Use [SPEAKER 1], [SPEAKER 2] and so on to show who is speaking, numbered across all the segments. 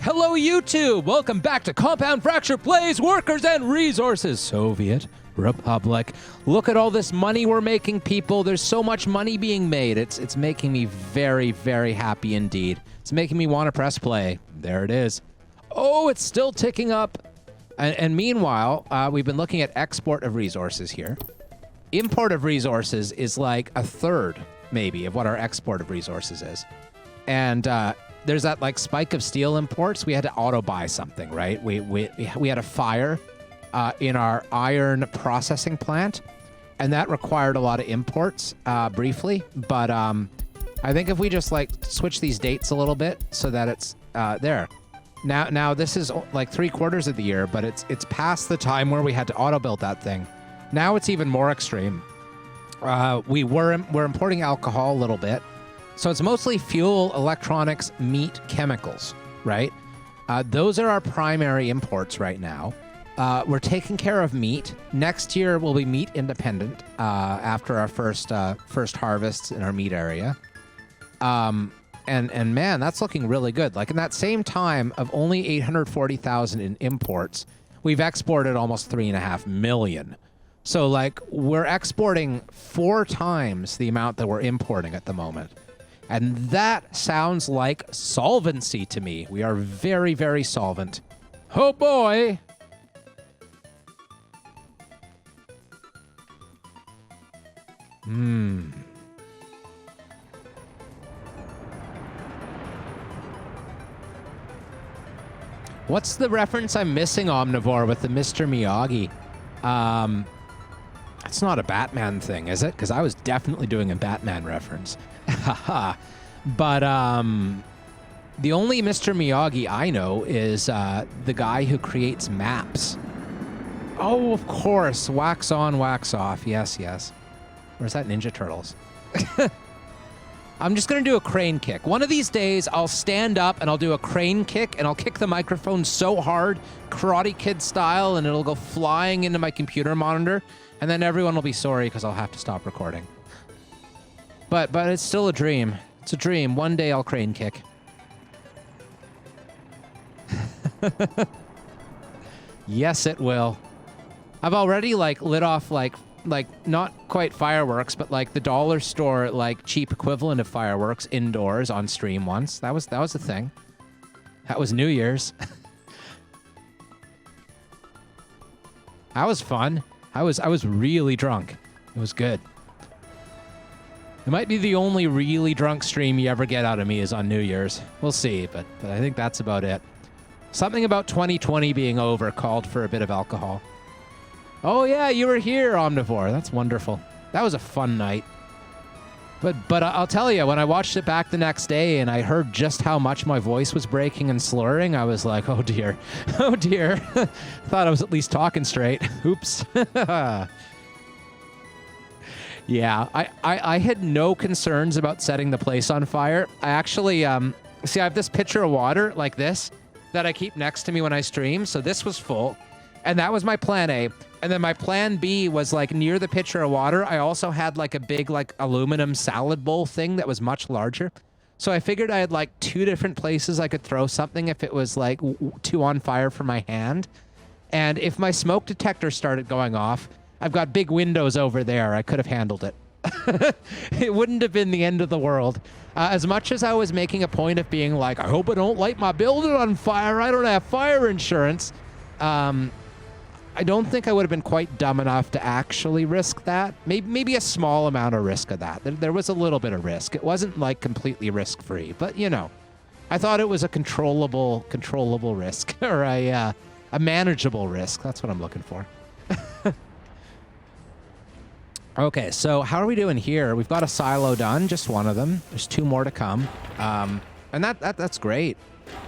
[SPEAKER 1] Hello, YouTube! Welcome back to Compound Fracture Plays Workers and Resources, Soviet Republic. Look at all this money we're making, people. There's so much money being made. It's making me very, very happy indeed. It's making me want to press play. There it is. Oh, it's still ticking up. And meanwhile, we've been looking at export of resources here. Import of resources is like a third, maybe, of what our export of resources is. And there's that like spike of steel imports. We had to auto buy something, right? We had a fire in our iron processing plant, and that required a lot of imports briefly. But I think if we just like switch these dates a little bit so that it's there. Now this is like 3/4 of the year, but it's past the time where we had to auto build that thing. Now it's even more extreme. We're importing alcohol a little bit. So it's mostly fuel, electronics, meat, chemicals, right? Those are our primary imports right now. We're taking care of meat. Next year we'll be meat independent after our first harvests in our meat area. And man, that's looking really good. Like in that same time of only 840,000 in imports, we've exported almost 3.5 million. So like we're exporting 4 times the amount that we're importing at the moment. And that sounds like solvency to me. We are very, very solvent. Oh boy! What's the reference I'm missing, Omnivore, with the Mr. Miyagi? It's not a Batman thing, is it? Because I was definitely doing a Batman reference. But the only Mr. Miyagi I know is the guy who creates maps. Oh, of course. Wax on, wax off. Yes, yes. Where's that Ninja Turtles? I'm just going to do a crane kick. One of these days, I'll stand up and I'll do a crane kick, and I'll kick the microphone so hard, Karate Kid style, and it'll go flying into my computer monitor, and then everyone will be sorry because I'll have to stop recording. But it's still a dream. It's a dream. One day I'll crane kick. Yes, it will. I've already like lit off like not quite fireworks, but like the dollar store like cheap equivalent of fireworks indoors on stream once. That was the thing. That was New Year's. That was fun. I was really drunk. It was good. It might be the only really drunk stream you ever get out of me is on New Year's. We'll see, but I think that's about it. Something about 2020 being over called for a bit of alcohol. Oh yeah, you were here, Omnivore. That's wonderful. That was a fun night. But I'll tell you, when I watched it back the next day and I heard just how much my voice was breaking and slurring, I was like, oh dear. Oh dear. Thought I was at least talking straight. Oops. Yeah, I had no concerns about setting the place on fire. I actually, see, I have this pitcher of water like this that I keep next to me when I stream. So this was full, and that was my plan A. And then my plan B was like near the pitcher of water. I also had like a big like aluminum salad bowl thing that was much larger. So I figured I had like 2 different places I could throw something if it was like too on fire for my hand. And if my smoke detector started going off, I've got big windows over there. I could have handled it. It wouldn't have been the end of the world. As much as I was making a point of being like, I hope I don't light my building on fire. I don't have fire insurance. I don't think I would have been quite dumb enough to actually risk that. Maybe a small amount of risk of that. There was a little bit of risk. It wasn't like completely risk-free, but you know, I thought it was a controllable risk or a manageable risk. That's what I'm looking for. Okay, so how are we doing here? We've got a silo done, just one of them. There's 2 more to come, and that's great.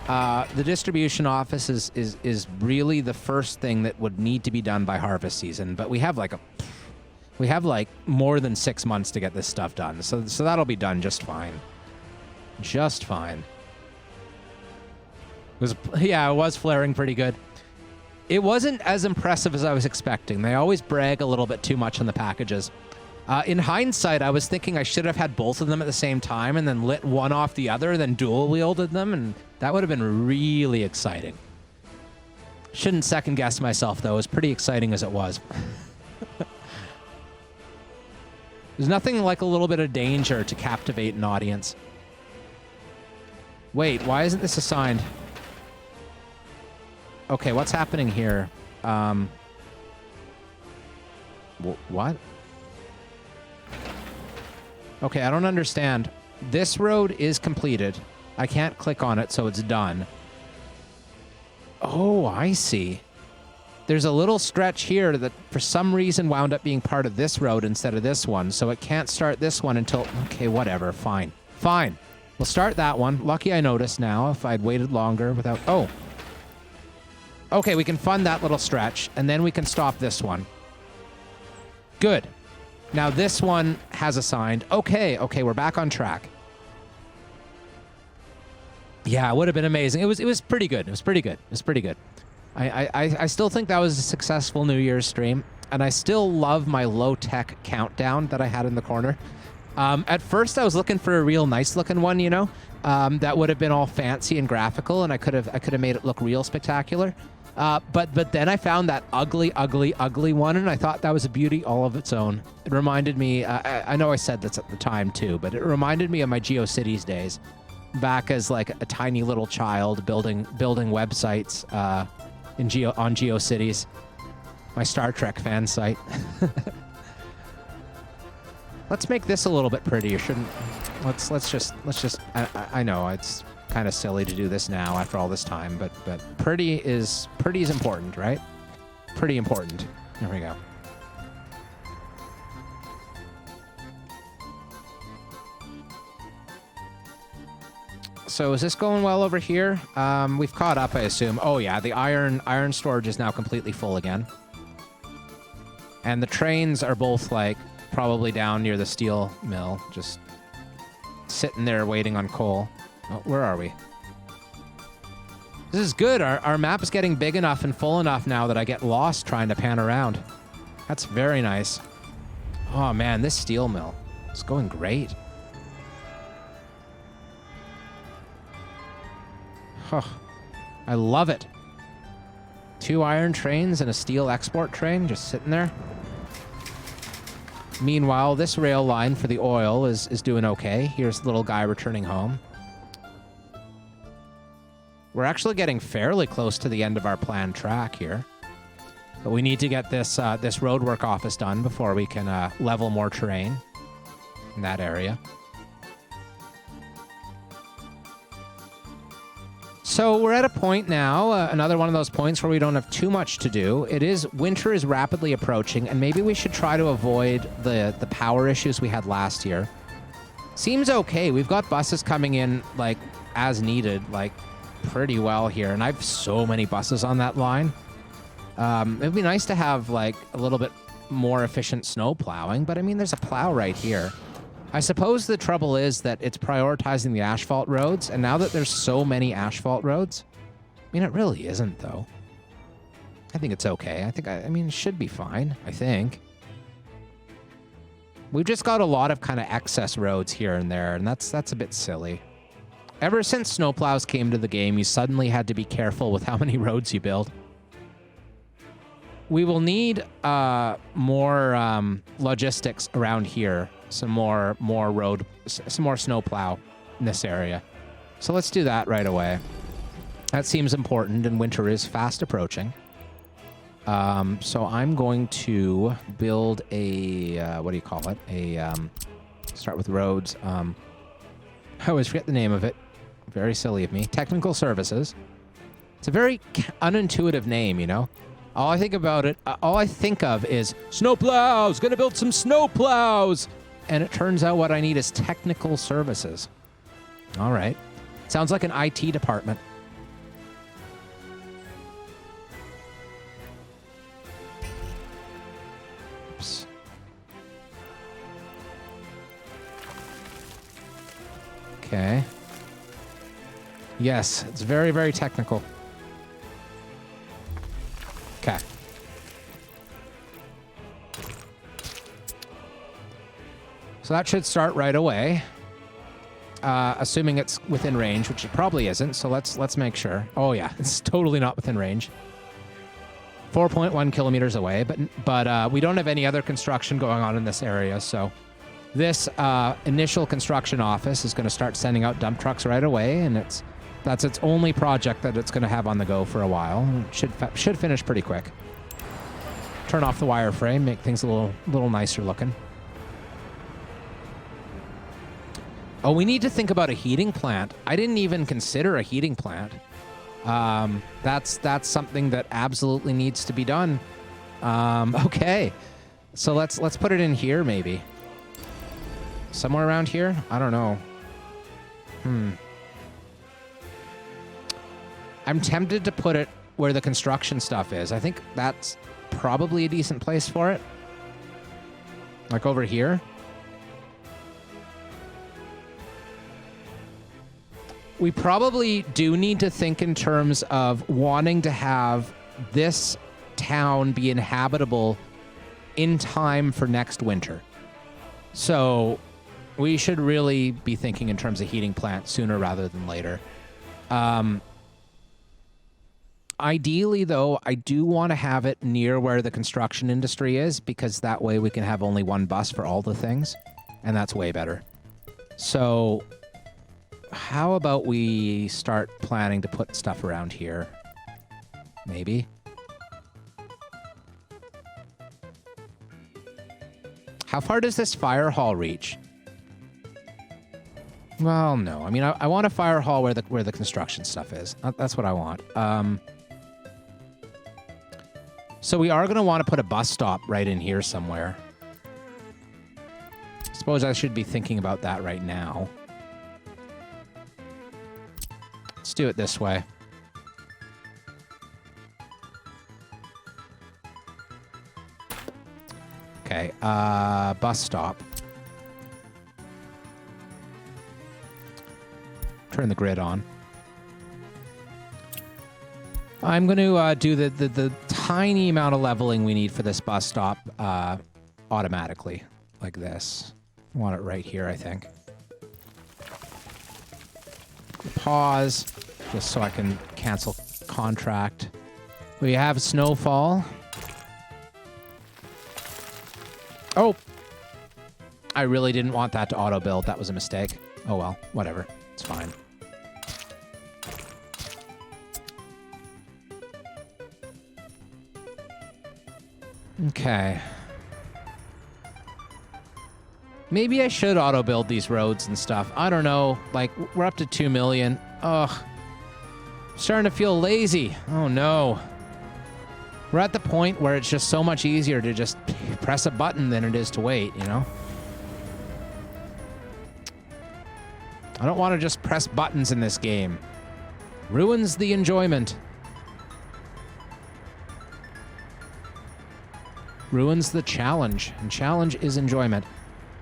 [SPEAKER 1] The distribution office is really the first thing that would need to be done by harvest season, but we have like more than 6 months to get this stuff done, so that'll be done just fine. Just fine. It was flaring pretty good. It wasn't as impressive as I was expecting. They always brag a little bit too much on the packages. In hindsight, I was thinking I should have had both of them at the same time and then lit one off the other, then dual wielded them, and that would have been really exciting. Shouldn't second guess myself, though, as pretty exciting as it was. There's nothing like a little bit of danger to captivate an audience. Wait, why isn't this assigned? Okay, what's happening here? What? Okay, I don't understand. This road is completed. I can't click on it, so it's done. Oh, I see. There's a little stretch here that for some reason wound up being part of this road instead of this one, so it can't start this one until... Okay, whatever, fine. Fine. We'll start that one. Lucky I noticed now. If I'd waited longer without... Oh. Okay, we can fund that little stretch, and then we can stop this one. Good. Now this one has assigned. Okay, we're back on track. Yeah, it would have been amazing. It was pretty good. It was pretty good. I still think that was a successful New Year's stream, and I still love my low-tech countdown that I had in the corner. At first, I was looking for a real nice-looking one, you know, that would have been all fancy and graphical, and I could have made it look real spectacular. But then I found that ugly one, and I thought that was a beauty all of its own. It reminded me, I know I said this at the time too, but it reminded me of my GeoCities days, back as like a tiny little child building websites on GeoCities, my Star Trek fan site. Let's make this a little bit prettier, shouldn't? Let's just. I know it's kind of silly to do this now after all this time, but pretty is important, right? Pretty important. There we go. So is this going well over here? We've caught up, I assume. Oh yeah, the iron storage is now completely full again. And the trains are both like probably down near the steel mill, just sitting there waiting on coal. Oh, where are we? This is good. Our map is getting big enough and full enough now that I get lost trying to pan around. That's very nice. Oh man, this steel mill is going great. Huh. I love it. 2 iron trains and a steel export train just sitting there. Meanwhile, this rail line for the oil is doing okay. Here's the little guy returning home. We're actually getting fairly close to the end of our planned track here. But we need to get this roadwork office done before we can level more terrain in that area. So we're at a point now, another one of those points where we don't have too much to do. Winter is rapidly approaching, and maybe we should try to avoid the power issues we had last year. Seems okay. We've got buses coming in, like, as needed, like, pretty well here. And I have so many buses on that line. It'd be nice to have, like, a little bit more efficient snow plowing, but, I mean, there's a plow right here. I suppose the trouble is that it's prioritizing the asphalt roads, and now that there's so many asphalt roads, I mean, it really isn't, though. I think it's okay. I mean, it should be fine, I think. We've just got a lot of kind of excess roads here and there, and that's a bit silly. Ever since snowplows came to the game, you suddenly had to be careful with how many roads you build. We will need more logistics around here. Some more snowplow in this area. So let's do that right away. That seems important, and winter is fast approaching. So I'm going to build a, what do you call it? Start with roads. I always forget the name of it. Very silly of me. Technical services. It's a very unintuitive name, you know? All I think of is snowplows, gonna build some snowplows. And it turns out what I need is technical services. All right. Sounds like an IT department. Oops. Okay. Yes, it's very, very technical. Okay. So that should start right away. Assuming it's within range, which it probably isn't. So let's make sure. Oh yeah, it's totally not within range. 4.1 kilometers away, but we don't have any other construction going on in this area. So this initial construction office is going to start sending out dump trucks right away, and that's its only project that it's going to have on the go for a while. It should finish pretty quick. Turn off the wireframe, make things a little nicer looking. Oh, we need to think about a heating plant. I didn't even consider a heating plant. That's something that absolutely needs to be done. Okay, so let's put it in here maybe. Somewhere around here? I don't know. I'm tempted to put it where the construction stuff is. I think that's probably a decent place for it. Like over here. We probably do need to think in terms of wanting to have this town be inhabitable in time for next winter. So we should really be thinking in terms of heating plant sooner rather than later. Ideally, though, I do want to have it near where the construction industry is, because that way we can have only one bus for all the things, and that's way better. So how about we start planning to put stuff around here? Maybe. How far does this fire hall reach? Well, no. I mean, I want a fire hall where the construction stuff is. That's what I want. So we are going to want to put a bus stop right in here somewhere. I suppose I should be thinking about that right now. Let's do it this way. Okay, bus stop. Turn the grid on. I'm going to do the tiny amount of leveling we need for this bus stop automatically, like this. I want it right here, I think. Pause, just so I can cancel contract. We have snowfall. Oh! I really didn't want that to auto-build. That was a mistake. Oh well, whatever. It's fine. Okay. Maybe I should auto-build these roads and stuff. I don't know. Like, we're up to 2 million. Ugh. Starting to feel lazy. Oh, no. We're at the point where it's just so much easier to just press a button than it is to wait, you know? I don't want to just press buttons in this game. Ruins the enjoyment. Ruins the challenge, and challenge is enjoyment.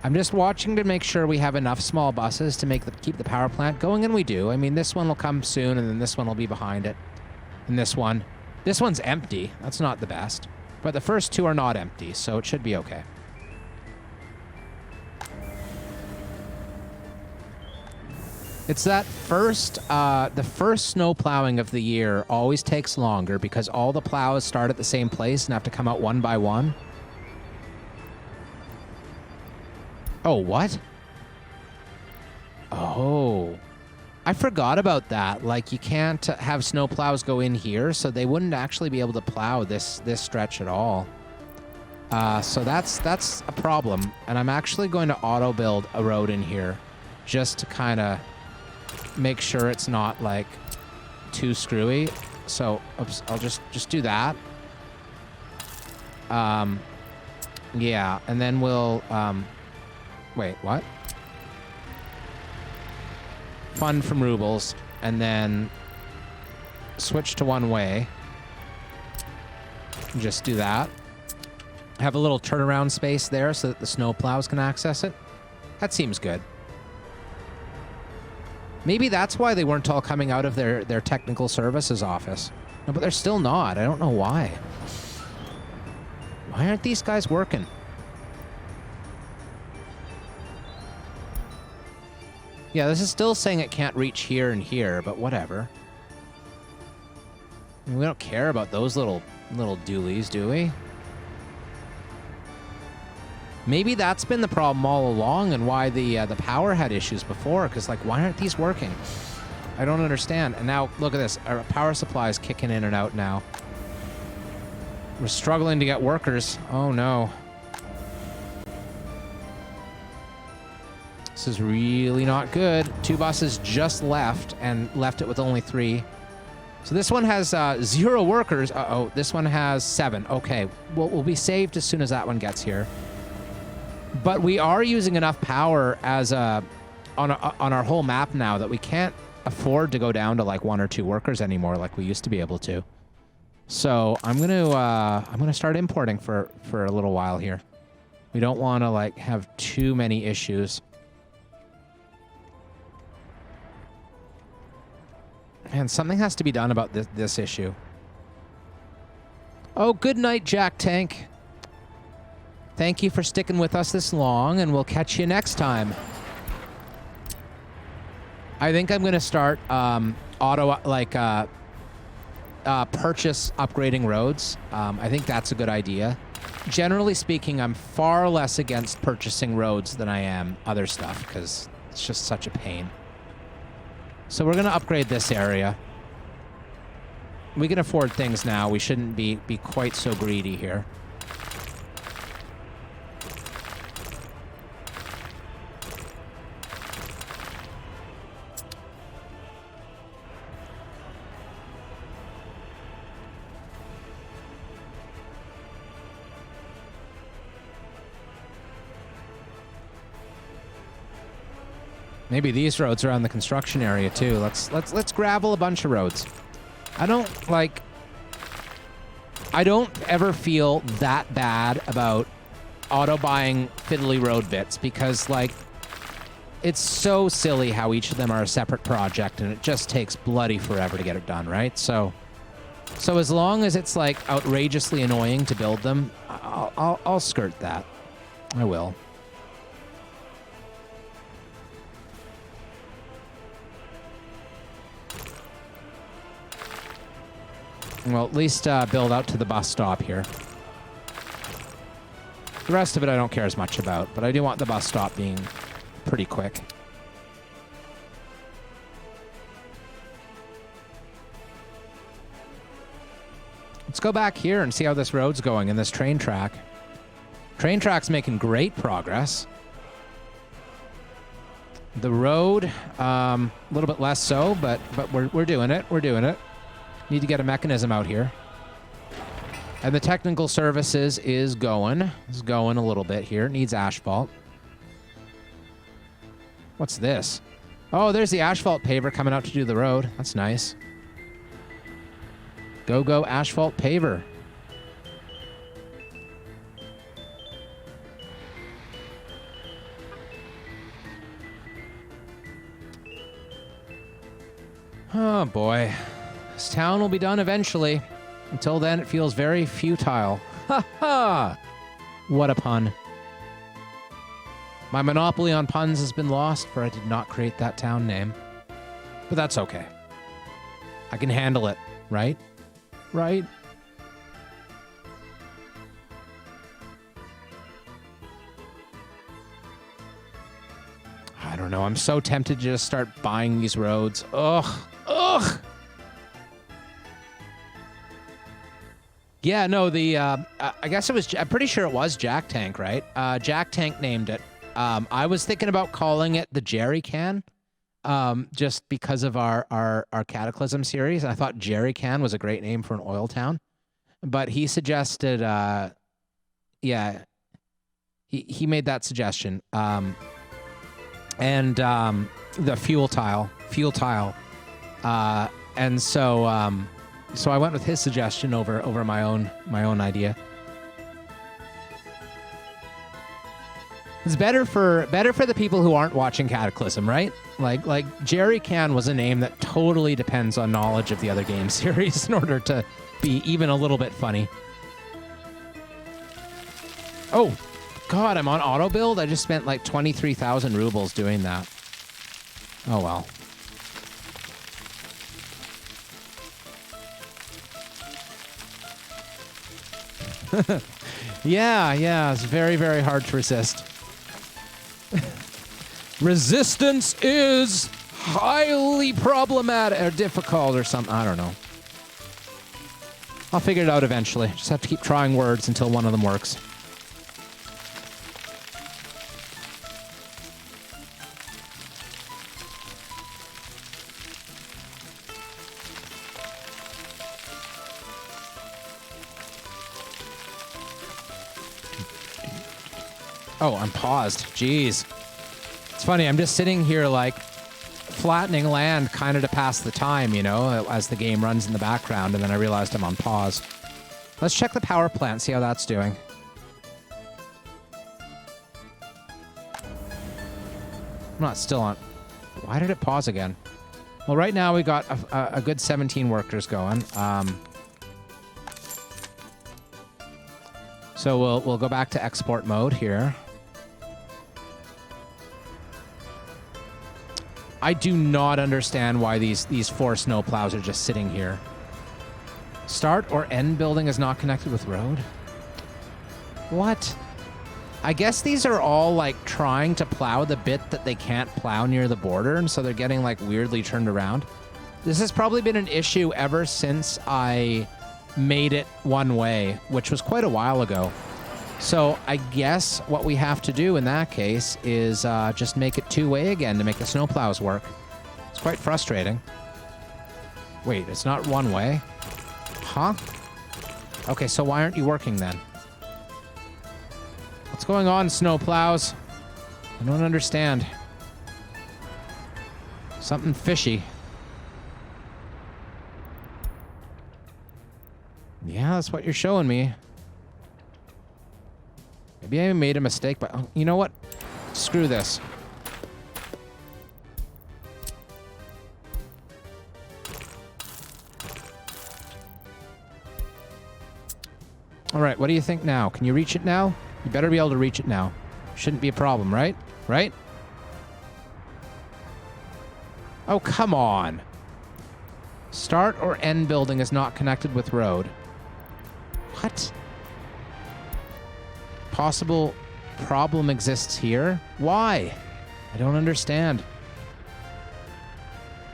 [SPEAKER 1] I'm just watching to make sure we have enough small buses to keep the power plant going, and we do. I mean, this one will come soon, and then this one will be behind it. And this one's empty. That's not the best. But the first two are not empty, so it should be okay. It's that the first snow plowing of the year always takes longer because all the plows start at the same place and have to come out one by one. Oh, what? Oh, I forgot about that. Like, you can't have snow plows go in here, so they wouldn't actually be able to plow this stretch at all. So that's a problem, and I'm actually going to auto build a road in here just to kind of make sure it's not like too screwy. So oops, I'll just do that. Yeah, and then we'll wait, what? Fund from rubles, and then switch to one way. Just do that. Have a little turnaround space there so that the snow plows can access it. That seems good. Maybe that's why they weren't all coming out of their technical services office. No, but they're still not. I don't know why. Why aren't these guys working? Yeah, this is still saying it can't reach here and here, but whatever. I mean, we don't care about those little doolies, do we? Maybe that's been the problem all along and why the power had issues before, because, like, why aren't these working? I don't understand. And now, look at this. Our power supply is kicking in and out now. We're struggling to get workers. Oh, no. This is really not good. 2 buses just left and left it with only 3. So this one has 0 workers. Uh-oh, this one has 7. Okay, we'll be saved as soon as that one gets here. But we are using enough power as on our whole map now that we can't afford to go down to like 1 or 2 workers anymore like we used to be able to. So I'm gonna start importing for a little while here. We don't want to like have too many issues. Man, something has to be done about this issue. Oh, good night, Jack Tank. Thank you for sticking with us this long, and we'll catch you next time. I think I'm going to start purchase upgrading roads. I think that's a good idea. Generally speaking, I'm far less against purchasing roads than I am other stuff, because it's just such a pain. So we're going to upgrade this area. We can afford things now. We shouldn't be quite so greedy here. Maybe these roads are on the construction area too. Let's gravel a bunch of roads. I don't ever feel that bad about auto buying fiddly road bits because like it's so silly how each of them are a separate project and it just takes bloody forever to get it done, right? So as long as it's like outrageously annoying to build them, I'll skirt that. I will. Well, at least build out to the bus stop here. The rest of it I don't care as much about, but I do want the bus stop being pretty quick. Let's go back here and see how this road's going and this train track. Train track's making great progress. The road, a little bit less so, but we're doing it. We're doing it. Need to get a mechanism out here. And the technical services is going. It's going a little bit here. It needs asphalt. What's this? Oh, there's the asphalt paver coming out to do the road. That's nice. Go asphalt paver. Oh, boy. This town will be done eventually. Until then, it feels very futile. Ha ha! What a pun. My monopoly on puns has been lost, for I did not create that town name. But that's okay. I can handle it, right? Right? I don't know. I'm so tempted to just start buying these roads. Ugh. Ugh! Yeah, no, I guess it was, I'm pretty sure it was Jack Tank, right? Jack Tank named it. I was thinking about calling it the Jerry Can, just because of our Cataclysm series. I thought Jerry Can was a great name for an oil town. But he suggested, yeah, he made that suggestion. And the fuel tile. And so I went with his suggestion over my own idea. It's better for the people who aren't watching Cataclysm, right? Like Jerry Can was a name that totally depends on knowledge of the other game series in order to be even a little bit funny. Oh, God, I'm on auto build. I just spent like 23,000 rubles doing that. Oh, well. Yeah, it's very, very hard to resist. Resistance is highly problematic or difficult or something. I don't know. I'll figure it out eventually. Just have to keep trying words until one of them works. Oh, I'm paused. Jeez. It's funny, I'm just sitting here like flattening land kind of to pass the time, you know, as the game runs in the background, and then I realized I'm on pause. Let's check the power plant, see how that's doing. I'm not still on. Why did it pause again? Well, right now we got a good 17 workers going. So we'll go back to export mode here. I do not understand why these 4 snowplows are just sitting here. Start or end building is not connected with road? What? I guess these are all like trying to plow the bit that they can't plow near the border, and so they're getting like weirdly turned around. This has probably been an issue ever since I made it one way, which was quite a while ago. So I guess what we have to do in that case is just make it 2-way again to make the snowplows work. It's quite frustrating. Wait, it's not 1-way? Huh? Okay, so why aren't you working then? What's going on, snowplows? I don't understand. Something fishy. Yeah, that's what you're showing me. Maybe I made a mistake, but oh, you know what? Screw this. All right, what do you think now? Can you reach it now? You better be able to reach it now. Shouldn't be a problem, right? Right? Oh, come on. Start or end building is not connected with road. What? Possible problem exists here? Why? I don't understand.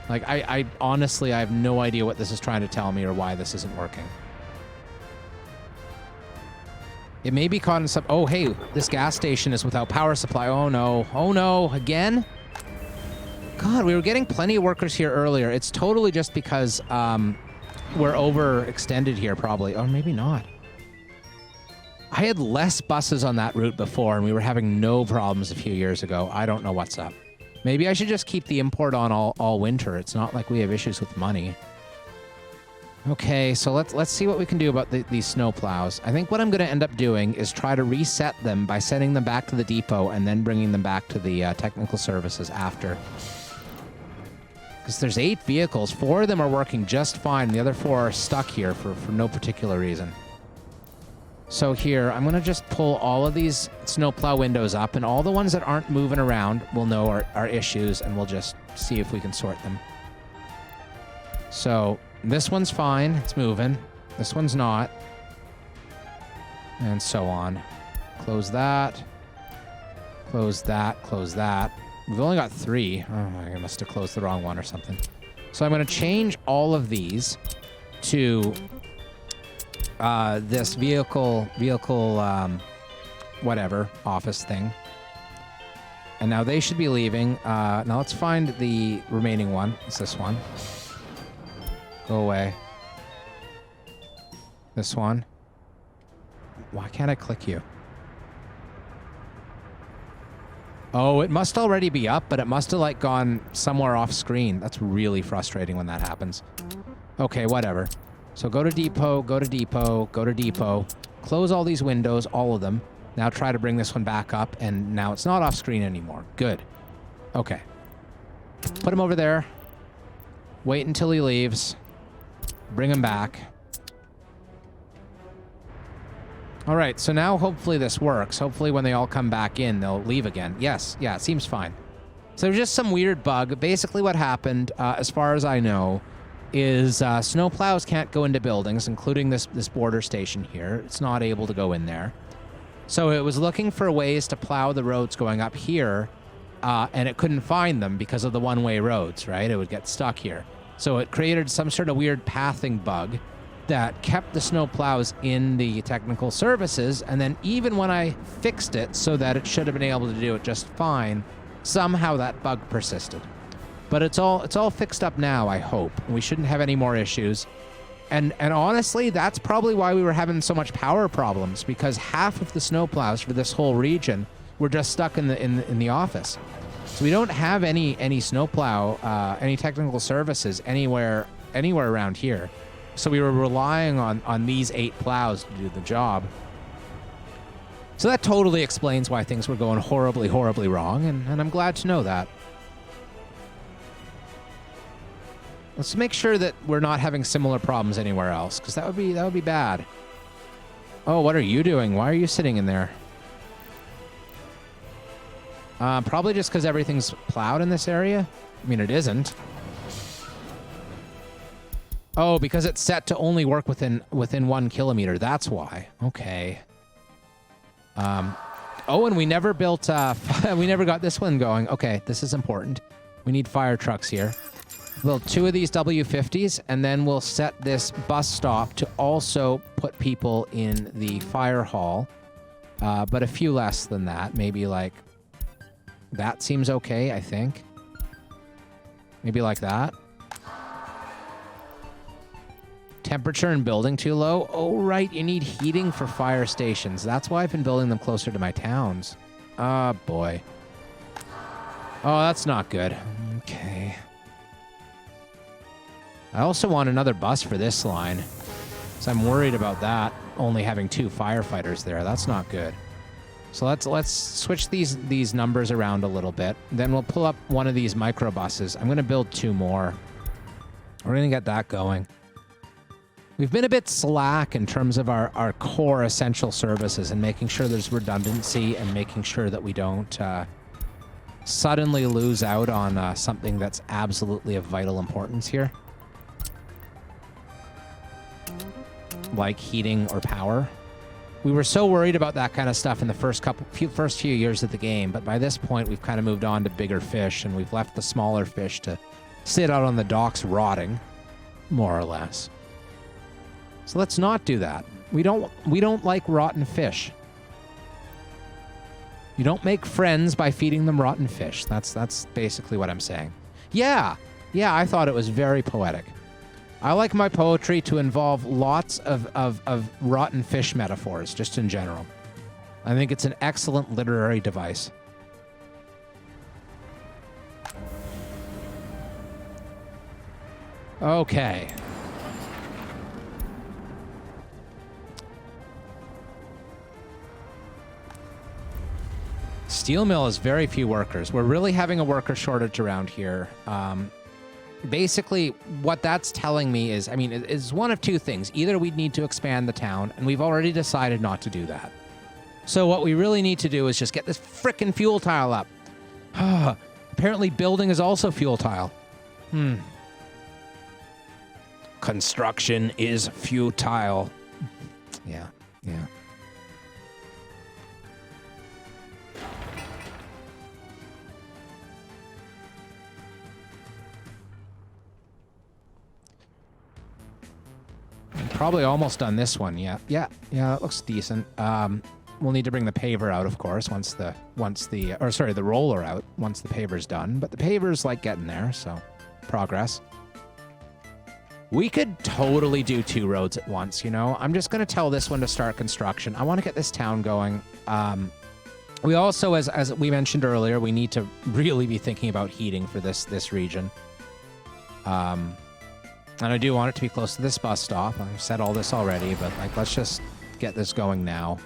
[SPEAKER 1] Like, I honestly, I have no idea what this is trying to tell me or why this isn't working. It may be caught in some... Oh, hey, this gas station is without power supply. Oh, no. Oh, no. Again? God, we were getting plenty of workers here earlier. It's totally just because we're overextended here, probably. Or maybe not. I had less buses on that route before, and we were having no problems a few years ago. I don't know what's up. Maybe I should just keep the import on all winter. It's not like we have issues with money. Okay, so let's see what we can do about these snow plows. I think what I'm going to end up doing is try to reset them by sending them back to the depot and then bringing them back to the technical services after. Because there's 8 vehicles. 4 of them are working just fine. The other 4 are stuck here for no particular reason. So here, I'm going to just pull all of these snowplow windows up, and all the ones that aren't moving around we'll know are issues, and we'll just see if we can sort them. So this one's fine. It's moving. This one's not. And so on. Close that. Close that. Close that. We've only got 3. Oh, I must have closed the wrong one or something. So I'm going to change all of these to... this vehicle, whatever, office thing. And now they should be leaving. Now let's find the remaining one. It's this one. Go away. This one. Why can't I click you? Oh, it must already be up, but it must have like gone somewhere off screen. That's really frustrating when that happens. Okay, whatever. So go to depot, go to depot, go to depot. Close all these windows, all of them. Now try to bring this one back up, and now it's not off screen anymore. Good. Okay. Put him over there. Wait until he leaves. Bring him back. All right, so now hopefully this works. Hopefully when they all come back in, they'll leave again. Yes, yeah, it seems fine. So there's just some weird bug. Basically what happened, as far as I know, is snowplows can't go into buildings, including this border station here. It's not able to go in there. So it was looking for ways to plow the roads going up here, and it couldn't find them because of the one-way roads, right? It would get stuck here. So it created some sort of weird pathing bug that kept the snowplows in the technical services, and then even when I fixed it so that it should have been able to do it just fine, somehow that bug persisted. But it's all fixed up now, I hope. We shouldn't have any more issues. And honestly, that's probably why we were having so much power problems, because half of the snowplows for this whole region were just stuck in the office. So we don't have any snowplow, any technical services anywhere around here. So we were relying on these 8 plows to do the job. So that totally explains why things were going horribly, horribly wrong, and I'm glad to know that. Let's make sure that we're not having similar problems anywhere else, because that would be bad. Oh, what are you doing? Why are you sitting in there? Probably just because everything's plowed in this area. I mean, it isn't. Oh, because it's set to only work within 1 kilometer. That's why. Okay. Oh, and we never built. We never got this one going. Okay, this is important. We need fire trucks here. Build 2 of these W50s, and then we'll set this bus stop to also put people in the fire hall, but a few less than that. Maybe like that seems okay, I think. Maybe like that. Temperature and building too low. Oh, right, you need heating for fire stations. That's why I've been building them closer to my towns. Oh, boy. Oh, that's not good. Okay. I also want another bus for this line, so I'm worried about that only having 2 firefighters there. That's not good. So let's switch these numbers around a little bit. Then we'll pull up one of these microbuses. I'm going to build 2 more. We're going to get that going. We've been a bit slack in terms of our core essential services and making sure there's redundancy and making sure that we don't suddenly lose out on something that's absolutely of vital importance here. Like heating or power. We were so worried about that kind of stuff in the first few years of the game, but by this point we've kind of moved on to bigger fish, and we've left the smaller fish to sit out on the docks rotting, more or less. So let's not do that. We don't like rotten fish. You don't make friends by feeding them rotten fish. That's basically what I'm saying. Yeah, I thought it was very poetic. I like my poetry to involve lots of rotten fish metaphors, just in general. I think it's an excellent literary device. Okay. Steel mill has very few workers. We're really having a worker shortage around here. Basically, what that's telling me is, I mean, it's one of 2 things. Either we need to expand the town, and we've already decided not to do that. So what we really need to do is just get this frickin' fuel tile up. Apparently building is also fuel tile. Construction is futile. Yeah. Probably almost done this one. Yeah, that looks decent. We'll need to bring the paver out, of course, the roller out once the paver's done. But the paver's like getting there, so progress. We could totally do 2 roads at once, you know? I'm just going to tell this one to start construction. I want to get this town going. We also, as we mentioned earlier, we need to really be thinking about heating for this region. And I do want it to be close to this bus stop. I've said all this already, but like, let's just get this going now.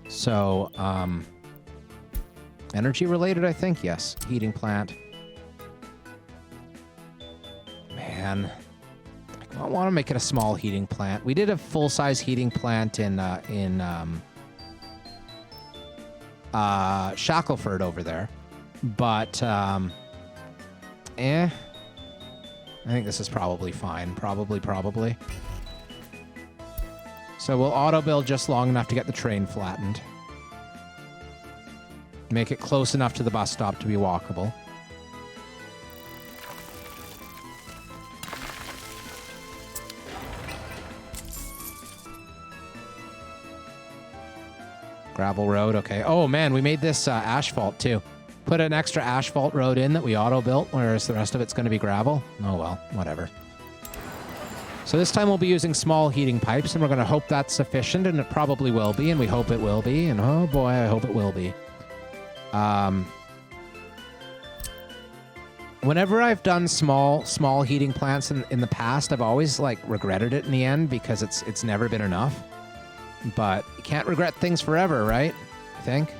[SPEAKER 1] So, energy related, I think. Yes. Heating plant. Man. I want to make it a small heating plant. We did a full-size heating plant in Shackleford over there. But, I think this is probably fine. Probably. So we'll auto-build just long enough to get the train flattened. Make it close enough to the bus stop to be walkable. Gravel road, okay. Oh man, we made this asphalt too. Put an extra asphalt road in that we auto-built, whereas the rest of it's going to be gravel. Oh well, whatever. So this time we'll be using small heating pipes, and we're going to hope that's sufficient, and it probably will be, and we hope it will be, and oh boy, I hope it will be. Whenever I've done small heating plants in the past, I've always like regretted it in the end because it's never been enough. But you can't regret things forever, right? I think.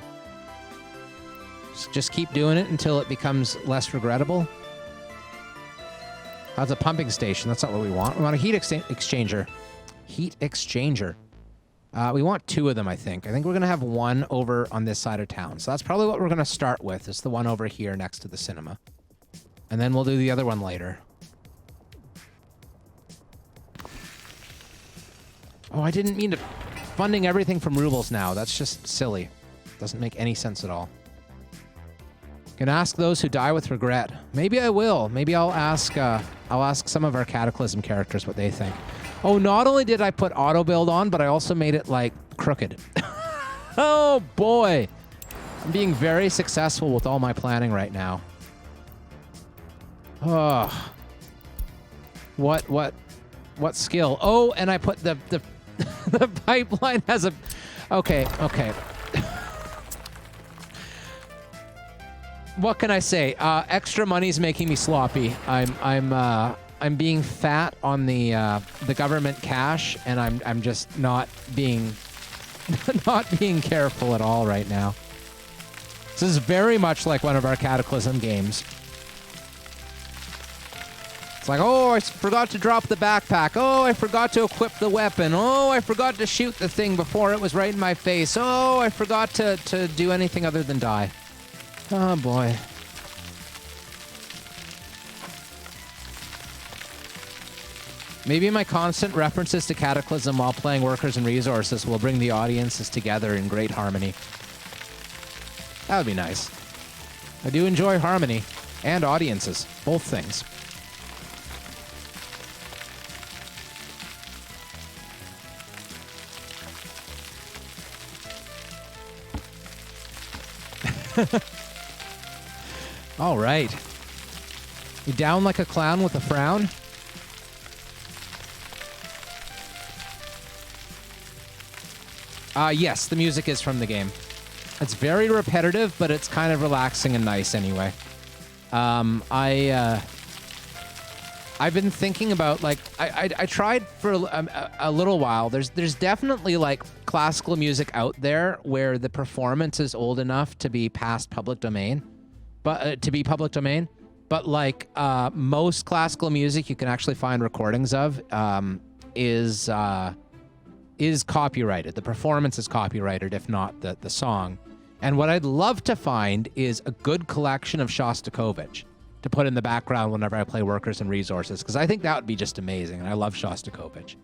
[SPEAKER 1] Just keep doing it until it becomes less regrettable. How's a pumping station? That's not what we want. We want a heat exchanger. Heat exchanger. We want 2 of them, I think. I think we're going to have one over on this side of town. So that's probably what we're going to start with, is the one over here next to the cinema. And then we'll do the other one later. Oh, I didn't mean to... Funding everything from rubles now. That's just silly. Doesn't make any sense at all. Can ask those who die with regret. Maybe I will. Maybe I'll ask some of our Cataclysm characters what they think. Oh, not only did I put auto build on, but I also made it like crooked. Oh boy. I'm being very successful with all my planning right now. Oh. What skill? Oh, and I put the the pipeline has a... Okay. What can I say? Extra money's making me sloppy. I'm being fat on the government cash, and I'm just not being careful at all right now. This is very much like one of our Cataclysm games. It's like, oh, I forgot to drop the backpack. Oh, I forgot to equip the weapon. Oh, I forgot to shoot the thing before it was right in my face. Oh, I forgot to do anything other than die. Oh, boy. Maybe my constant references to Cataclysm while playing Workers and Resources will bring the audiences together in great harmony. That would be nice. I do enjoy harmony and audiences, both things. All right. You down like a clown with a frown? Yes, the music is from the game. It's very repetitive, but it's kind of relaxing and nice anyway. I've been thinking about, like, I tried for a little while. There's definitely, like, classical music out there where the performance is old enough to be past public domain, but But like most classical music you can actually find recordings of is copyrighted. The performance is copyrighted, if not the song. And what I'd love to find is a good collection of Shostakovich to put in the background whenever I play Workers and Resources, because I think that would be just amazing, and I love Shostakovich.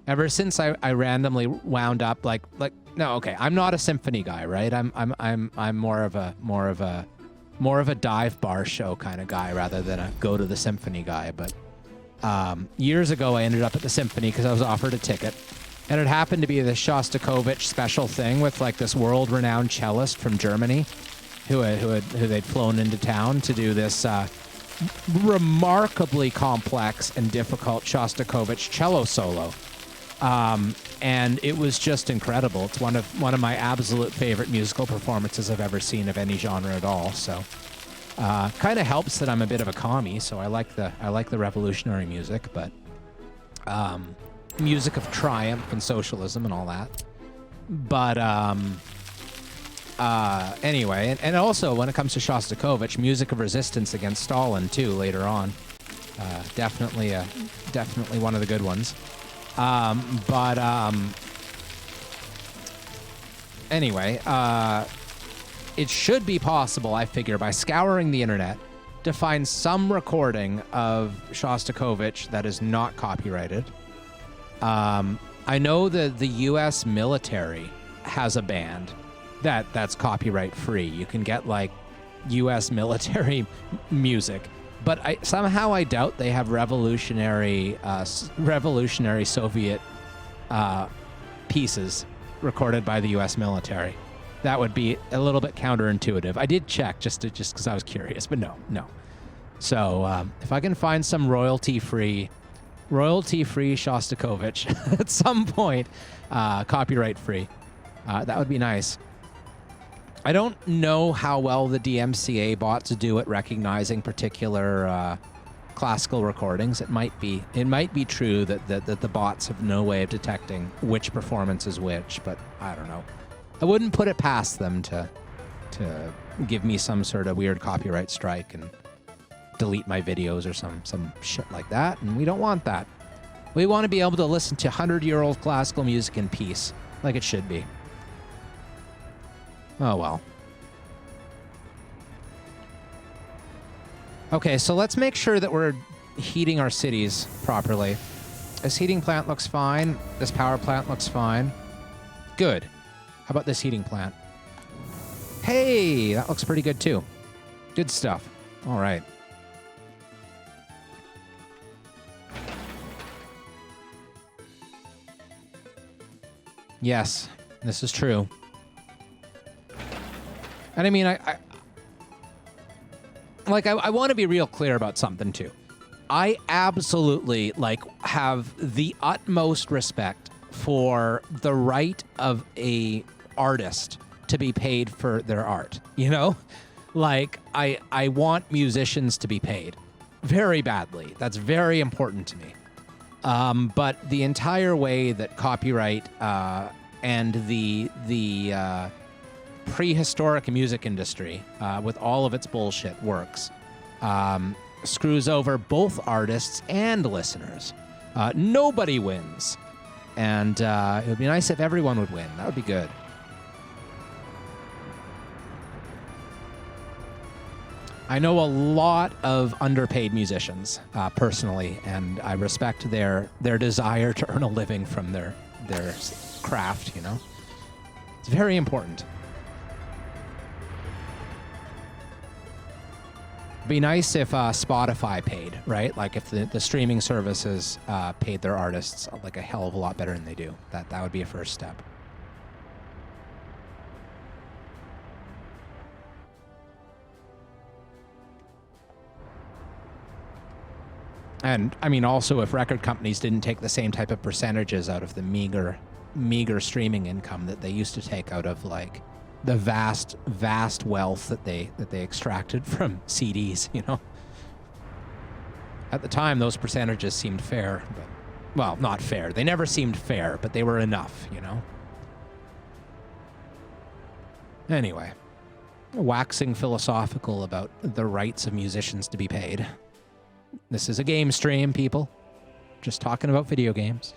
[SPEAKER 1] Ever since I randomly wound up no, okay, I'm not a symphony guy, right? I'm more of a dive bar show kind of guy rather than a go to the symphony guy. But years ago, I ended up at the symphony because I was offered a ticket. And it happened to be the Shostakovich special thing with like this world-renowned cellist from Germany who they'd flown into town to do this remarkably complex and difficult Shostakovich cello solo. And it was just incredible. It's one of my absolute favorite musical performances I've ever seen of any genre at all. So kind of helps that I'm a bit of a commie, so I like the revolutionary music, but music of triumph and socialism and all that. But anyway, and also when it comes to Shostakovich, music of resistance against Stalin too later on. Definitely one of the good ones. Anyway, it should be possible, I figure, by scouring the internet to find some recording of Shostakovich that is not copyrighted. I know that the U.S. military has a band that's copyright free. You can get like U.S. military music, but somehow I doubt they have revolutionary Soviet pieces recorded by the U.S. military. That would be a little bit counterintuitive. I did check just because I was curious, but no. So if I can find some royalty-free Shostakovich at some point, copyright-free, that would be nice. I don't know how well the DMCA bots do at recognizing particular classical recordings. It might be true that the bots have no way of detecting which performance is which, but I don't know. I wouldn't put it past them to give me some sort of weird copyright strike and delete my videos or some shit like that, and we don't want that. We want to be able to listen to 100-year-old classical music in peace, like it should be. Oh well. Okay, so let's make sure that we're heating our cities properly. This heating plant looks fine. This power plant looks fine. Good. How about this heating plant? Hey, that looks pretty good too. Good stuff. All right. Yes, this is true. And I mean, I want to be real clear about something too. I absolutely have the utmost respect for the right of a artist to be paid for their art. You know, I want musicians to be paid very badly. That's very important to me. But the entire way that copyright and the prehistoric music industry, with all of its bullshit, works, screws over both artists and listeners. Nobody wins. And it would be nice if everyone would win. That would be good. I know a lot of underpaid musicians, personally, and I respect their desire to earn a living from their craft, you know? It's very important. It'd be nice if Spotify paid, right? Like if the streaming services paid their artists like a hell of a lot better than they do. That would be a first step. And I mean, also, if record companies didn't take the same type of percentages out of the meager streaming income that they used to take out of like the vast wealth that they extracted from CDs, you know. At the time, those percentages seemed fair, but, well, not fair. They never seemed fair, but they were enough, you know. Anyway, waxing philosophical about the rights of musicians to be paid. This is a game stream, people. Just talking about video games.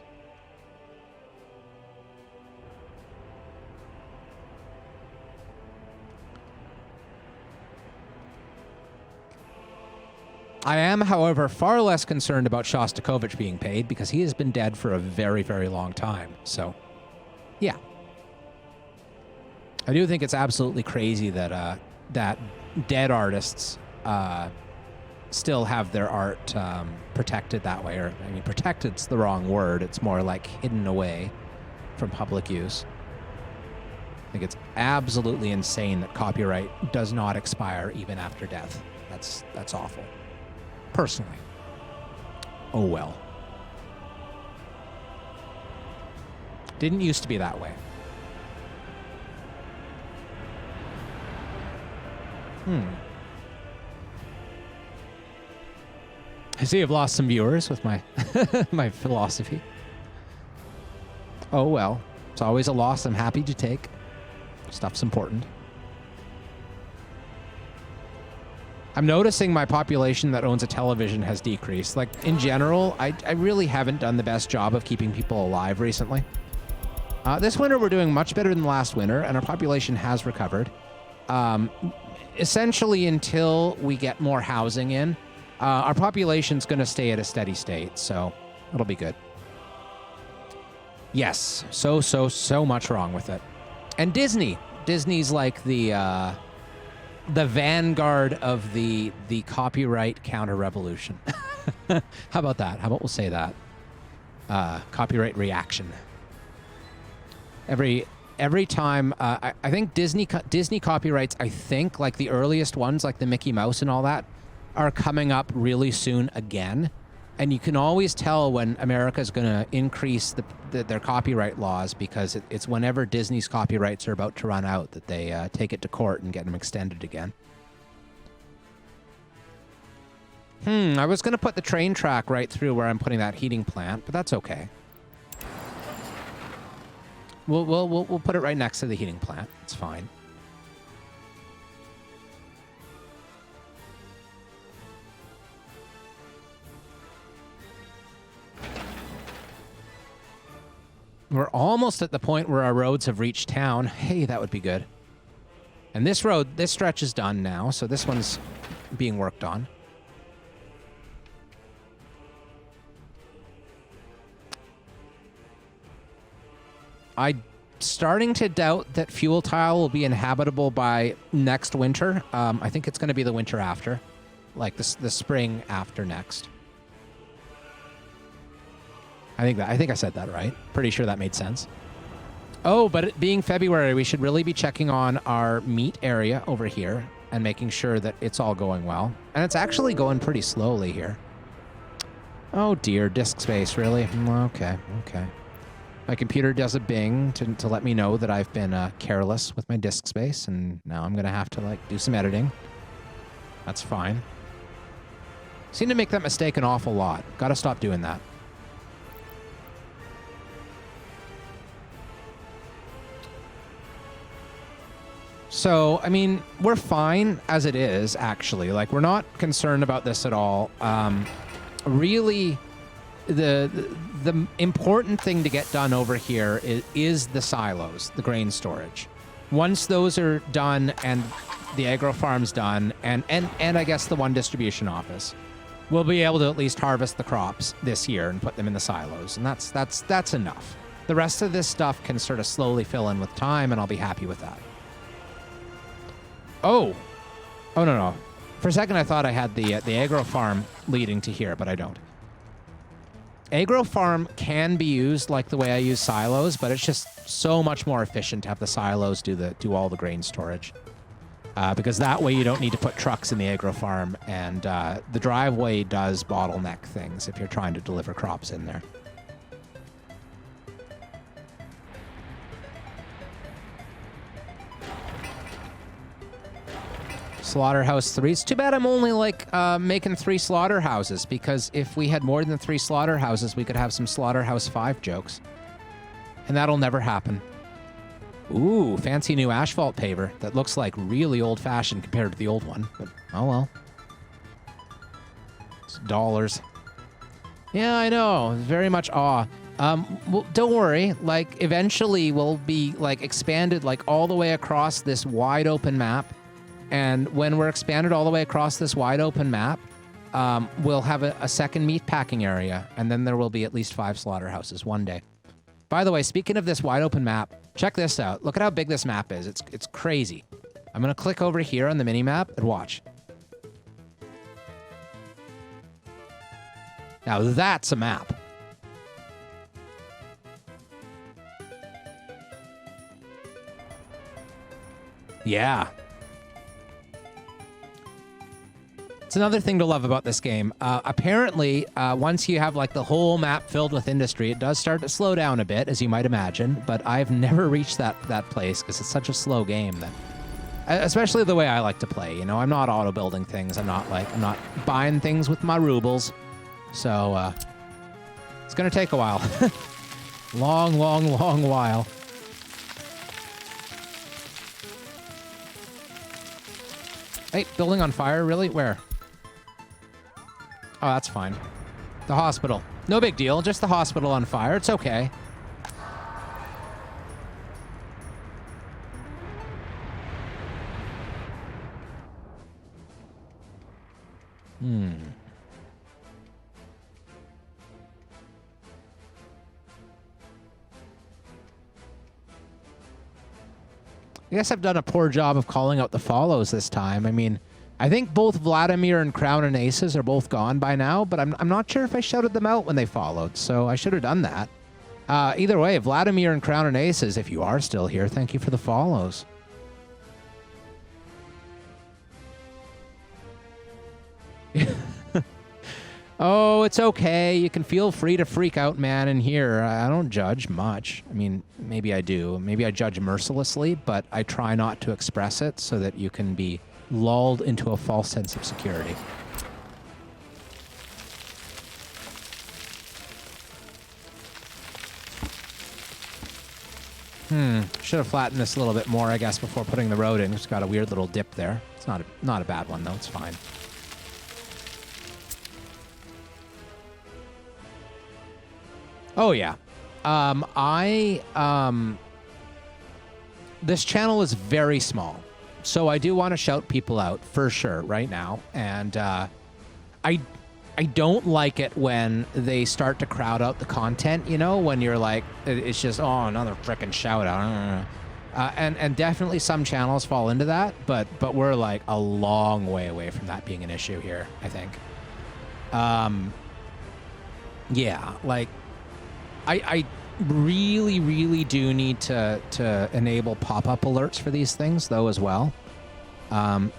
[SPEAKER 1] I am, however, far less concerned about Shostakovich being paid because he has been dead for a very, very long time. So, yeah. I do think it's absolutely crazy that that dead artists still have their art protected that way. Or, I mean, protected's the wrong word. It's more like hidden away from public use. I think it's absolutely insane that copyright does not expire even after death. That's awful. Personally. Oh well. Didn't used to be that way. I see I've lost some viewers with my my philosophy. Oh well. It's always a loss I'm happy to take. Stuff's important. I'm noticing my population that owns a television has decreased. Like, in general, I really haven't done the best job of keeping people alive recently. This winter, we're doing much better than last winter, and our population has recovered. essentially until we get more housing in. Our population's going to stay at a steady state, so it'll be good. Yes, so much wrong with it. And Disney. Disney's like the vanguard of the copyright counter-revolution. How about that? How about we'll say that? Copyright reaction. Every time, I think Disney copyrights, I think, like the earliest ones, like the Mickey Mouse and all that, are coming up really soon again. And you can always tell when America's going to increase their copyright laws, because it's whenever Disney's copyrights are about to run out that they take it to court and get them extended again. I was going to put the train track right through where I'm putting that heating plant, but that's okay. We'll put it right next to the heating plant. It's fine. We're almost at the point where our roads have reached town. Hey, that would be good. And this road, this stretch is done now, so this one's being worked on. I'm starting to doubt that Fuel Tile will be inhabitable by next winter. I think it's going to be the winter after, like the spring after next. I think I said that right. Pretty sure that made sense. Oh, but it being February, we should really be checking on our meat area over here and making sure that it's all going well. And it's actually going pretty slowly here. Oh dear, disk space, really? Okay. My computer does a bing to let me know that I've been careless with my disk space, and now I'm going to have to like do some editing. That's fine. Seem to make that mistake an awful lot. Got to stop doing that. So, I mean, we're fine as it is, actually. Like, we're not concerned about this at all. Really, the important thing to get done over here is the silos, the grain storage. Once those are done and the agro farm's done, and I guess the one distribution office, we'll be able to at least harvest the crops this year and put them in the silos, and that's enough. The rest of this stuff can sort of slowly fill in with time, and I'll be happy with that. Oh, no. For a second, I thought I had the agro farm leading to here, but I don't. Agro farm can be used like the way I use silos, but it's just so much more efficient to have the silos do all the grain storage. Because that way you don't need to put trucks in the agro farm, and the driveway does bottleneck things if you're trying to deliver crops in there. Slaughterhouse 3. It's too bad I'm only like making 3 slaughterhouses, because if we had more than 3 slaughterhouses, we could have some Slaughterhouse 5 jokes. And that'll never happen. Ooh, fancy new asphalt paver that looks like really old-fashioned compared to the old one. But, oh well. It's dollars. Yeah, I know. Very much awe. Well, don't worry. Like, eventually we'll be like expanded like all the way across this wide open map. And when we're expanded all the way across this wide open map, we'll have a second meat packing area, and then there will be at least 5 slaughterhouses one day. By the way, speaking of this wide open map, check this out. Look at how big this map is. It's crazy. I'm going to click over here on the mini map and watch. Now that's a map. Yeah. It's another thing to love about this game. Apparently, once you have like the whole map filled with industry, it does start to slow down a bit, as you might imagine. But I've never reached that place because it's such a slow game that, especially the way I like to play. You know, I'm not auto building things. I'm not buying things with my rubles. So it's gonna take a while, long while. Hey, building on fire, really? Where? Oh, that's fine. The hospital. No big deal, just the hospital on fire. It's okay. I guess I've done a poor job of calling out the follows this time. I mean, I think both Vladimir and Crown and Aces are both gone by now, but I'm not sure if I shouted them out when they followed, so I should have done that. Either way, Vladimir and Crown and Aces, if you are still here, thank you for the follows. Oh, it's okay. You can feel free to freak out, man, in here. I don't judge much. I mean, maybe I do. Maybe I judge mercilessly, but I try not to express it so that you can be lulled into a false sense of security. Should have flattened this a little bit more, I guess, before putting the road in. It's got a weird little dip there. It's not a bad one, though. It's fine. Oh, yeah. This channel is very small, so I do want to shout people out for sure right now. And I don't like it when they start to crowd out the content, you know, when you're like, it's just, oh, another frickin' shout out. And definitely some channels fall into that, but we're like a long way away from that being an issue here, I think. Yeah, like, I really, really do need to enable pop-up alerts for these things, though, as well. I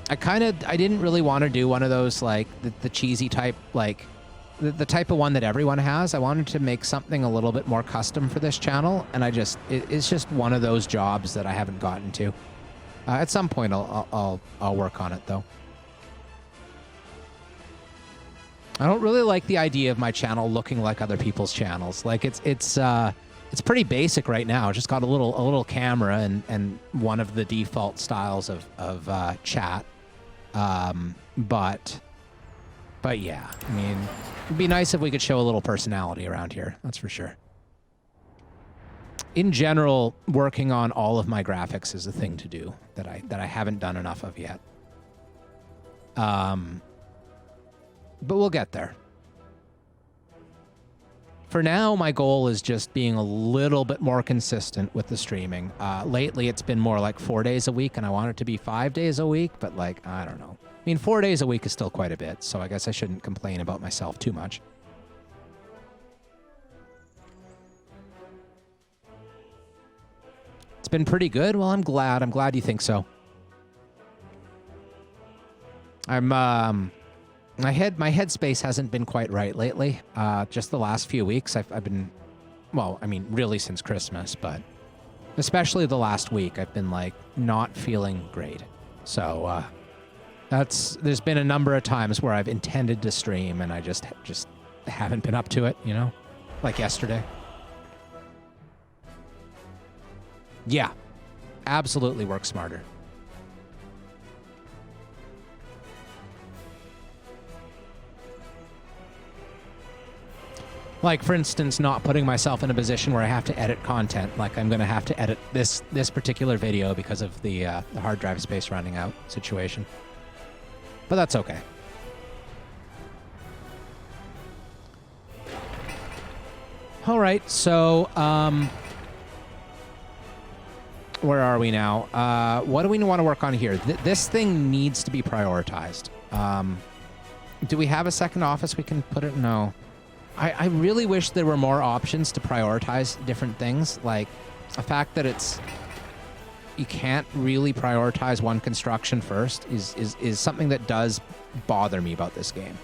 [SPEAKER 1] didn't really want to do one of those, like, the cheesy type, like, the type of one that everyone has. I wanted to make something a little bit more custom for this channel, and it's just one of those jobs that I haven't gotten to. At some point, I'll work on it, though. I don't really like the idea of my channel looking like other people's channels. Like, it's pretty basic right now. Just got a little camera and one of the default styles of chat. But yeah, I mean, it'd be nice if we could show a little personality around here. That's for sure. In general, working on all of my graphics is a thing to do that I haven't done enough of yet. But we'll get there. For now, my goal is just being a little bit more consistent with the streaming. Lately, it's been more like 4 days a week, and I want it to be 5 days a week, but, like, I don't know. I mean, 4 days a week is still quite a bit, so I guess I shouldn't complain about myself too much. It's been pretty good? Well, I'm glad. I'm glad you think so. My headspace hasn't been quite right lately. Just the last few weeks, I've been, well, I mean, really since Christmas, but especially the last week, I've been, like, not feeling great. So there's been a number of times where I've intended to stream and I just haven't been up to it, you know, like yesterday. Yeah, absolutely work smarter. Like, for instance, not putting myself in a position where I have to edit content. Like, I'm going to have to edit this particular video because of the hard drive space running out situation. But that's okay. All right, so where are we now? What do we want to work on here? This thing needs to be prioritized. Do we have a second office we can put it? No. I really wish there were more options to prioritize different things. Like, the fact that you can't really prioritize one construction first is something that does bother me about this game.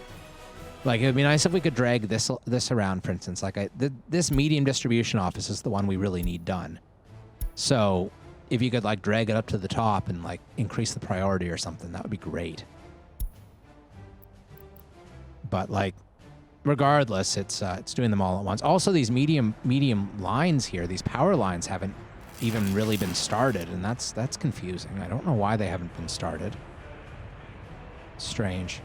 [SPEAKER 1] Like, it would be nice if we could drag this around, for instance. Like, this medium distribution office is the one we really need done. So if you could, like, drag it up to the top and, like, increase the priority or something, that would be great. But, like, regardless, it's doing them all at once. Also, these medium lines here, these power lines haven't even really been started, and that's confusing. I don't know why they haven't been started. Strange.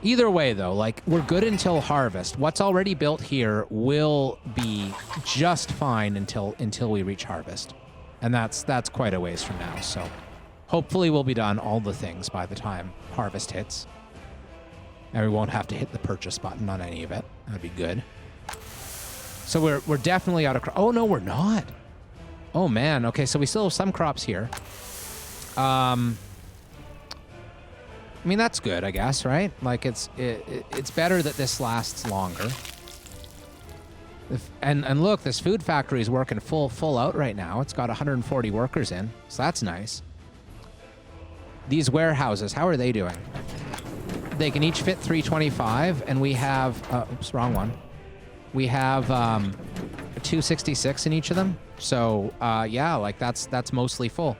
[SPEAKER 1] Either way, though, like, we're good until harvest. What's already built here will be just fine until we reach harvest, and that's quite a ways from now. So Hopefully we'll be done all the things by the time harvest hits. And we won't have to hit the purchase button on any of it. That'd be good. So we're definitely out of crops. Oh, no, we're not. Oh, man. Okay, so we still have some crops here. I mean, that's good, I guess, right? Like, it's better that this lasts longer. And look, this food factory is working full out right now. It's got 140 workers in, so that's nice. These warehouses, how are they doing? They can each fit 325, and we have... oops, wrong one. We have 266 in each of them. So, yeah, like, that's mostly full.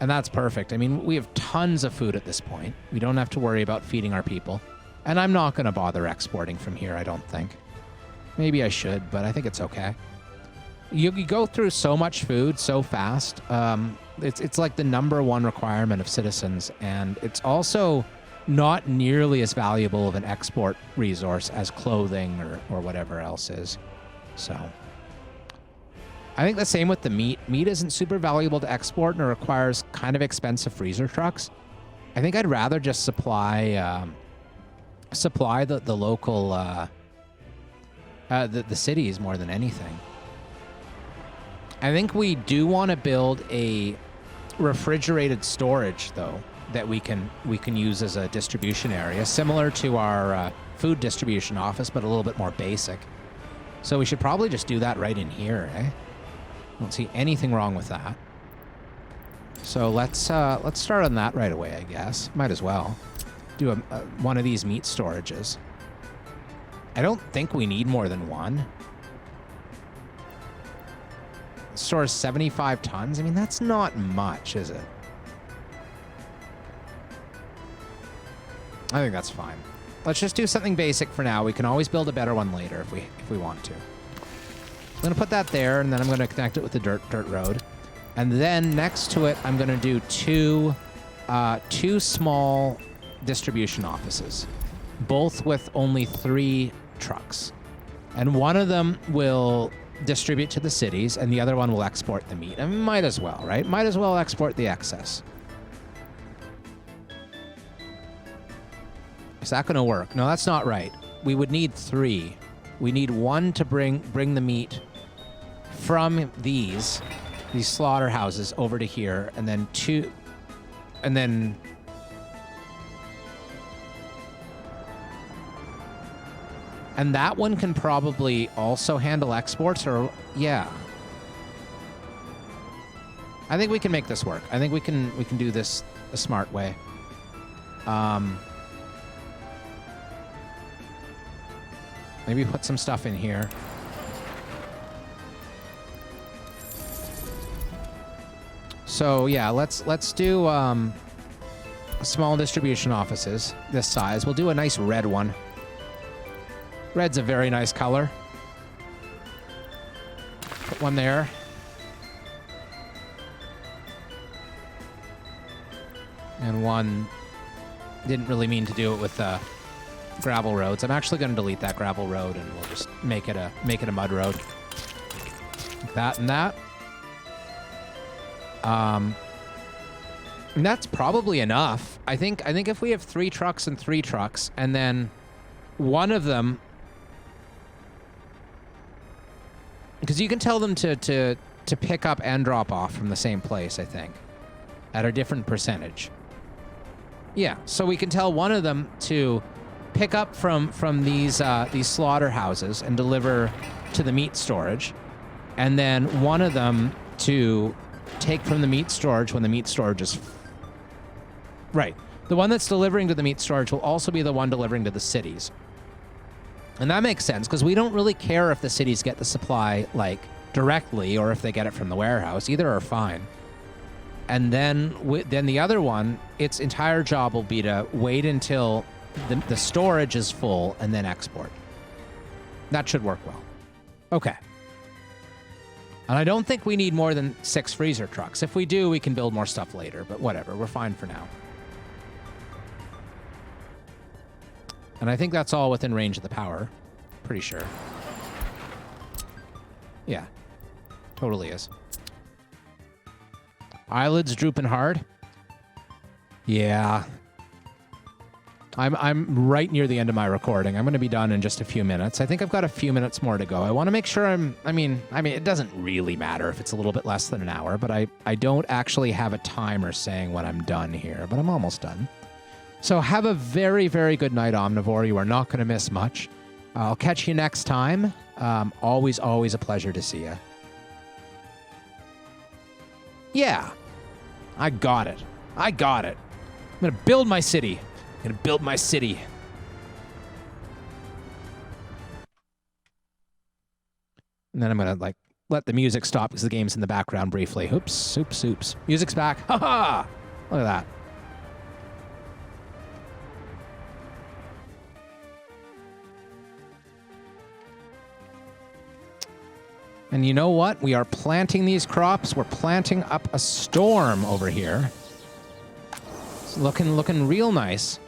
[SPEAKER 1] And that's perfect. I mean, we have tons of food at this point. We don't have to worry about feeding our people. And I'm not going to bother exporting from here, I don't think. Maybe I should, but I think it's okay. You go through so much food so fast. It's like the #1 requirement of citizens, and it's also not nearly as valuable of an export resource as clothing or whatever else is. So I think the same with the meat. Meat isn't super valuable to export and it requires kind of expensive freezer trucks. I think I'd rather just supply the local the cities more than anything. I think we do want to build a refrigerated storage though that we can use as a distribution area, similar to our food distribution office, but a little bit more basic. So we should probably just do that right in here, eh? I don't see anything wrong with that. So let's start on that right away, I guess. Might as well do one of these meat storages. I don't think we need more than one. Stores 75 tons. I mean, that's not much, is it? I think that's fine. Let's just do something basic for now. We can always build a better one later if we want to. I'm going to put that there, and then I'm going to connect it with the dirt road. And then next to it, I'm going to do two small distribution offices, both with only 3 trucks. And one of them will distribute to the cities, and the other one will export the meat. And might as well, right? Might as well export the excess. Is that going to work? No, that's not right. We would need 3. We need 1 to bring the meat from these slaughterhouses over to here, and then 2, and then that one can probably also handle exports, or yeah. I think we can make this work. I think we can do this a smart way. Maybe put some stuff in here. So yeah, let's do small distribution offices this size. We'll do a nice red one. Red's a very nice color. Put one there. And one, didn't really mean to do it with gravel roads. I'm actually going to delete that gravel road, and we'll just make it a mud road. Like that and that. And that's probably enough. I think if we have 3 trucks and 3 trucks, and then one of them, because you can tell them to pick up and drop off from the same place, I think, at a different percentage. Yeah, so we can tell one of them to pick up from these slaughterhouses and deliver to the meat storage, and then one of them to take from the meat storage when the meat storage is... Right. The one that's delivering to the meat storage will also be the one delivering to the cities. And that makes sense, because we don't really care if the cities get the supply, like, directly, or if they get it from the warehouse. Either are fine. And then the other one, its entire job will be to wait until the storage is full and then export. That should work well. Okay. And I don't think we need more than 6 freezer trucks. If we do, we can build more stuff later, but whatever. We're fine for now. And I think that's all within range of the power. Pretty sure. Yeah. Totally is. Eyelids drooping hard. Yeah. I'm right near the end of my recording. I'm going to be done in just a few minutes. I think I've got a few minutes more to go. I want to make sure I mean, it doesn't really matter if it's a little bit less than an hour, but I don't actually have a timer saying when I'm done here, but I'm almost done. So have a very, very good night, Omnivore. You are not going to miss much. I'll catch you next time. Always a pleasure to see you. Yeah. I got it. I'm going to build my city. I'm going to build my city. And then I'm going to, let the music stop because the game's in the background briefly. Oops. Music's back. Ha-ha! Look at that. And you know what? We are planting these crops. We're planting up a storm over here. It's looking real nice.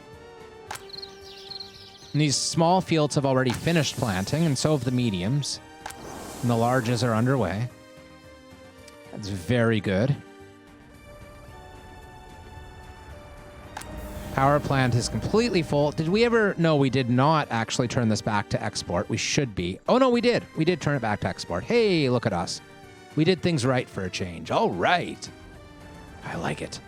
[SPEAKER 1] And these small fields have already finished planting, and so have the mediums. And the larges are underway. That's very good. Power plant is completely full. Did we ever? No, we did not actually turn this back to export. We should be. Oh, no, we did. We did turn it back to export. Hey, look at us. We did things right for a change. All right. I like it.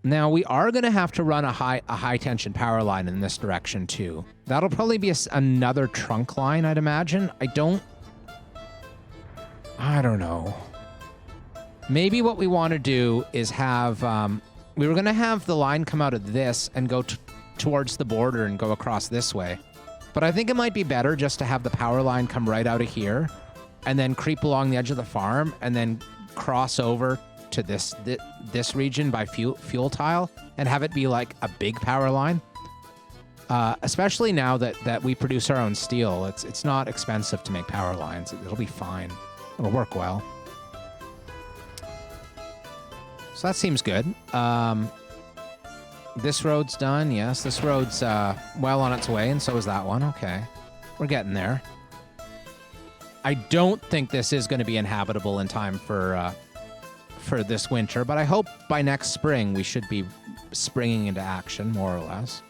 [SPEAKER 1] Now, we are going to have to run a high tension power line in this direction, too. That'll probably be another trunk line, I'd imagine. I don't know. Maybe what we want to do is have... we were going to have the line come out of this and go towards the border and go across this way. But I think it might be better just to have the power line come right out of here and then creep along the edge of the farm and then cross over to this region by fuel tile and have it be like a big power line. Especially now that we produce our own steel. It's not expensive to make power lines. It'll be fine. It'll work well. So that seems good. This road's done. Yes, this road's well on its way, and so is that one. Okay. We're getting there. I don't think this is going to be inhabitable in time for this winter, but I hope by next spring we should be springing into action, more or less.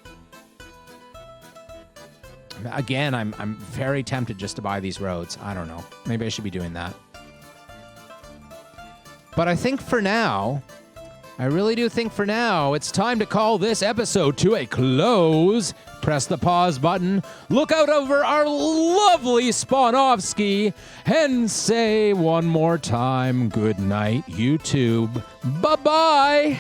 [SPEAKER 1] Again, I'm very tempted just to buy these roads. I don't know. Maybe I should be doing that. But I think for now... I really do think for now, it's time to call this episode to a close. Press the pause button, look out over our lovely Spanovsky, and say one more time, good night, YouTube. Bye-bye.